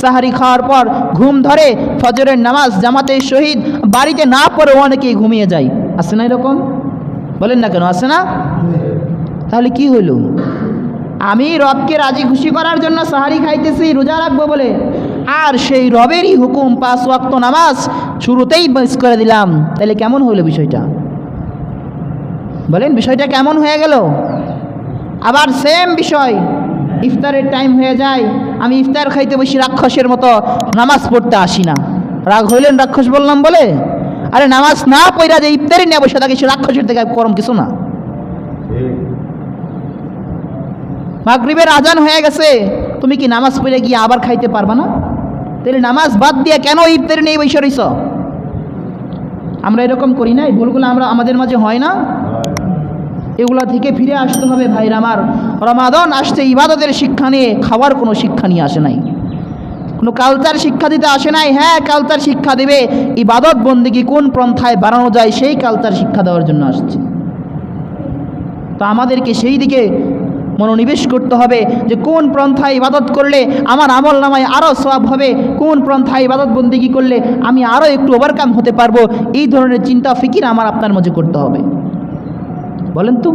সাহারি খাওয়ার পর ঘুম ধরে, ফজরের নামাজ জামাতে শহীদ বাড়িতে না পড়ে অনেকেই ঘুমিয়ে যায়। আছে না এরকম? বলেন না কেন, আছে না? তাহলে কি হলো? আমি রবকে রাজি খুশি করার জন্য সাহারি খাইতেছি রোজা রাখবো বলে, আর সেই রবেরই হুকুম 5 ওয়াক্ত নামাজ শুরুতেই মিস করে দিলাম। তাহলে কেমন হলো বিষয়টা? বলেন বিষয়টা কেমন হয়ে গেল? আবার সেম বিষয়, ইফতারের টাইম হয়ে যায়, আমি ইফতার খাইতে বসি রাক্ষসের মতো, নামাজ পড়তে আসি না। রাগ হইলেন রাক্ষস বললাম বলে? আরে নামাজ না পড়া যে ইফতারি নিয়ে বসে থাকে, সে রাক্ষসের থেকে করম কিছু না। মাগরিবের আজান হয়ে গেছে, তুমি কি নামাজ পড়ে গিয়ে আবার খাইতে পারবা না? তাহলে নামাজ বাদ দিয়ে কেন ইফতারি নিয়ে বসে রইছ? আমরা এরকম করি না? এই ভুলগুলো আমাদের মাঝে হয় না? এগুলা থেকে ফিরে আসতে হবে ভাইরা আমার। রমাদান আসছে ইবাদতের শিক্ষা নিয়ে, খাওয়ার কোনো শিক্ষা নিয়ে আসে নাই, কোনো কালচার শিক্ষা দিতে আসে নাই। হ্যাঁ, কালচার শিক্ষা দেবে, ইবাদত বন্দেগী কোন পন্থায় বাড়ানো যায় সেই কালচার শিক্ষা দেওয়ার জন্য আসছে। তো আমাদেরকে সেই দিকে মনোনিবেশ করতে হবে যে কোন পন্থায় ইবাদত করলে আমার আমল নামায় আরও সওয়াব হবে, কোন পন্থায় ইবাদত বন্দেগী করলে আমি আরও একটু ওভারকাম হতে পারবো। এই ধরনের চিন্তা ফিকির আমার আপনার মাঝে করতে হবে। বলেন তো।